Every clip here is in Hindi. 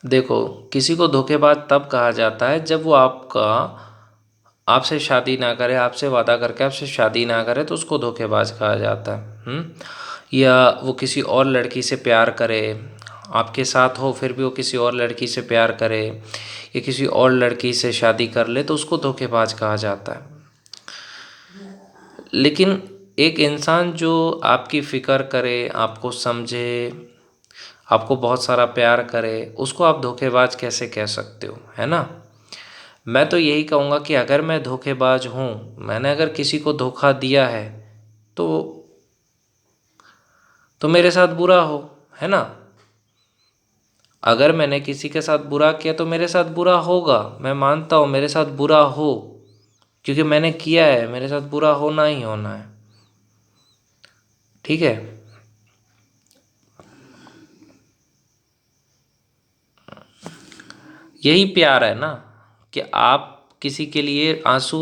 देखो, किसी को धोखेबाज तब कहा जाता है जब वो आपसे शादी ना करे, आपसे वादा करके आपसे शादी ना करे, तो उसको धोखेबाज कहा जाता है। या वो किसी और लड़की से प्यार करे, आपके साथ हो फिर भी वो किसी और लड़की से प्यार करे, या किसी और लड़की से शादी कर ले, तो उसको धोखेबाज कहा जाता है। लेकिन एक इंसान जो आपकी फ़िक्र करे, आपको समझे, आपको बहुत सारा प्यार करे, उसको आप धोखेबाज कैसे कह सकते हो, है ना? मैं तो यही कहूँगा कि अगर मैं धोखेबाज हूँ, मैंने अगर किसी को धोखा दिया है, तो मेरे साथ बुरा हो, है ना? अगर मैंने किसी के साथ बुरा किया तो मेरे साथ बुरा होगा, मैं मानता हूँ मेरे साथ बुरा हो, क्योंकि मैंने किया है, मेरे साथ बुरा होना ही होना है। ठीक है। यही प्यार है ना, कि आप किसी के लिए आंसू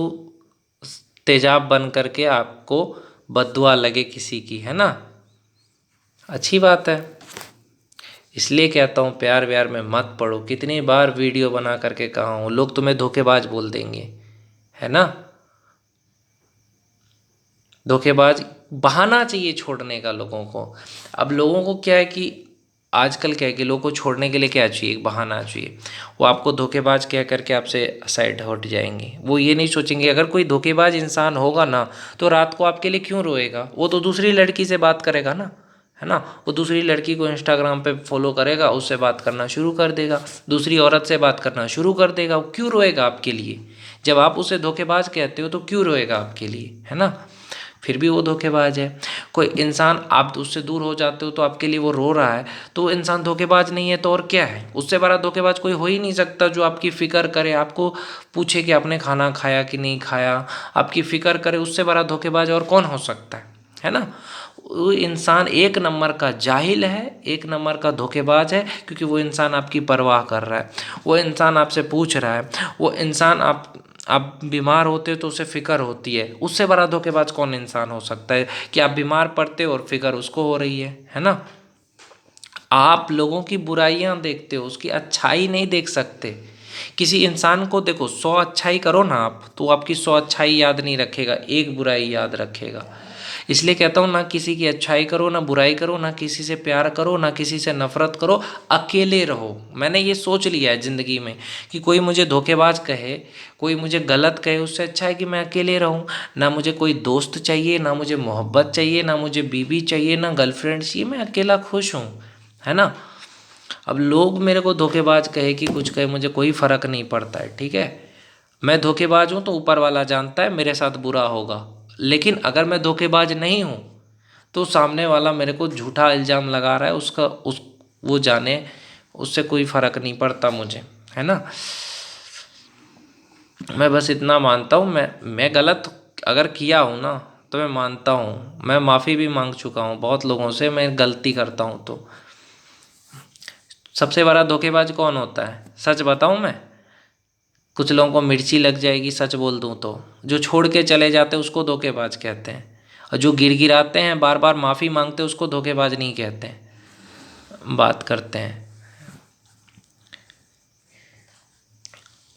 तेजाब बन करके आपको बद्दुआ लगे किसी की, है ना? अच्छी बात है। इसलिए कहता हूँ प्यार व्यार में मत पड़ो। कितनी बार वीडियो बना करके कहा हूँ, लोग तुम्हें धोखेबाज बोल देंगे, है ना? धोखेबाज बहाना चाहिए छोड़ने का लोगों को। अब लोगों को क्या है कि आजकल क्या है कि लोगों को छोड़ने के लिए क्या चाहिए, एक बहाना चाहिए। वो आपको धोखेबाज कह करके आपसे साइड हट जाएंगे। वो ये नहीं सोचेंगे अगर कोई धोखेबाज इंसान होगा ना, तो रात को आपके लिए क्यों रोएगा, वो तो दूसरी लड़की से बात करेगा ना, है ना? वो दूसरी लड़की को इंस्टाग्राम पे फॉलो करेगा, उससे बात करना शुरू कर देगा, दूसरी औरत से बात करना शुरू कर देगा। वो क्यों रोएगा आपके लिए? जब आप उसे धोखेबाज कहते हो तो क्यों रोएगा आपके लिए, है ना? फिर भी वो धोखेबाज है। कोई इंसान आप उससे दूर हो जाते हो तो आपके लिए वो रो रहा है, तो वो इंसान धोखेबाज नहीं है तो और क्या है? उससे बड़ा धोखेबाज कोई हो ही नहीं सकता, जो आपकी फ़िक्र करे, आपको पूछे कि आपने खाना खाया कि नहीं खाया, आपकी फ़िक्र करे। उससे बड़ा धोखेबाज और कौन हो सकता है ना? वो इंसान एक नंबर का जाहिल है, एक नंबर का धोखेबाज है, क्योंकि वो इंसान आपकी परवाह कर रहा है, वो इंसान आपसे पूछ रहा है, वो इंसान आप बीमार होते हो तो उसे फ़िक्र होती है। उससे बड़ा धोखेबाज कौन इंसान हो सकता है कि आप बीमार पड़ते हो और फ़िक्र उसको हो रही है ना? आप लोगों की बुराइयां देखते हो, उसकी अच्छाई नहीं देख सकते। किसी इंसान को देखो, 100 अच्छाई करो ना आप, तो आपकी 100 अच्छाई याद नहीं रखेगा, एक बुराई याद रखेगा। इसलिए कहता हूँ ना किसी की अच्छाई करो, ना बुराई करो, ना किसी से प्यार करो, ना किसी से नफरत करो, अकेले रहो। मैंने ये सोच लिया है ज़िंदगी में कि कोई मुझे धोखेबाज कहे, कोई मुझे गलत कहे, उससे अच्छा है कि मैं अकेले रहूँ। ना मुझे कोई दोस्त चाहिए, ना मुझे मोहब्बत चाहिए, ना मुझे बीवी चाहिए, ना गर्लफ्रेंड चाहिए, मैं अकेला खुश हूँ, है ना? अब लोग मेरे को धोखेबाज कहे कि कुछ कहे, मुझे कोई फ़र्क नहीं पड़ता है, ठीक है? मैं धोखेबाज हूँ तो ऊपर वाला जानता है मेरे साथ बुरा होगा। लेकिन अगर मैं धोखेबाज नहीं हूँ, तो सामने वाला मेरे को झूठा इल्ज़ाम लगा रहा है, उसका उस वो जाने, उससे कोई फ़र्क नहीं पड़ता मुझे, है ना? मैं बस इतना मानता हूँ, मैं गलत अगर किया हूँ ना, तो मैं मानता हूँ, मैं माफ़ी भी मांग चुका हूँ बहुत लोगों से, मैं गलती करता हूँ तो। सबसे बड़ा धोखेबाज कौन होता है, सच बताऊँ मैं? कुछ लोगों को मिर्ची लग जाएगी सच बोल दूँ तो। जो छोड़ के चले जाते हैं उसको धोखेबाज कहते हैं, और जो गिड़गिड़ाते हैं, बार बार माफ़ी मांगते हैं, उसको धोखेबाज नहीं कहते हैं, बात करते हैं।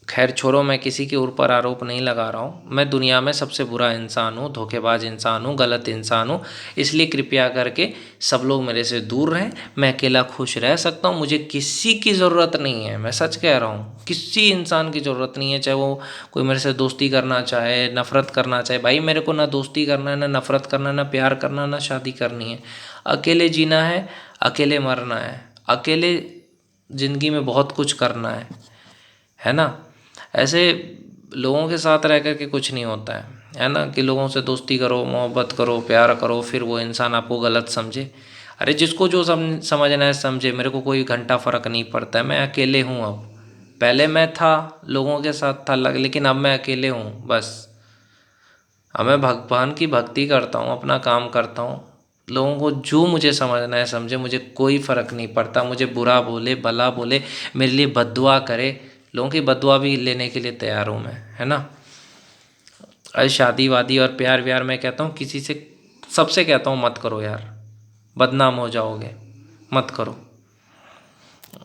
खैर छोड़ो, मैं किसी के ऊपर आरोप नहीं लगा रहा हूँ। मैं दुनिया में सबसे बुरा इंसान हूँ, धोखेबाज इंसान हूँ, गलत इंसान हूँ। इसलिए कृपया करके सब लोग मेरे से दूर रहें। मैं अकेला खुश रह सकता हूँ, मुझे किसी की ज़रूरत नहीं है। मैं सच कह रहा हूँ, किसी इंसान की ज़रूरत नहीं है, चाहे वो कोई मेरे से दोस्ती करना चाहे, नफ़रत करना चाहे। भाई मेरे को ना दोस्ती करना है, ना नफ़रत करना है, ना प्यार करना, ना शादी करनी है। अकेले जीना है, अकेले मरना है, अकेले ज़िंदगी में बहुत कुछ करना है ना? ऐसे लोगों के साथ रह कर के कुछ नहीं होता है ना? कि लोगों से दोस्ती करो, मोहब्बत करो, प्यार करो, फिर वो इंसान आपको गलत समझे। अरे जिसको जो समझना है समझे, मेरे को कोई घंटा फ़र्क नहीं पड़ता है। मैं अकेले हूँ अब। पहले मैं था, लोगों के साथ था लग, लेकिन अब मैं अकेले हूँ बस। अब मैं भगवान की भक्ति करता हूँ, अपना काम करता हूँ। लोगों को जो मुझे समझना है समझे, मुझे कोई फ़र्क नहीं पड़ता। मुझे बुरा बोले, भला बोले, मेरे लिए बद्दुआ करे, लोगों की बद्दुआ भी लेने के लिए तैयार हूँ मैं, है ना? अरे शादी वादी और प्यार व्यार मैं कहता हूँ किसी से, सबसे कहता हूँ मत करो यार, बदनाम हो जाओगे, मत करो।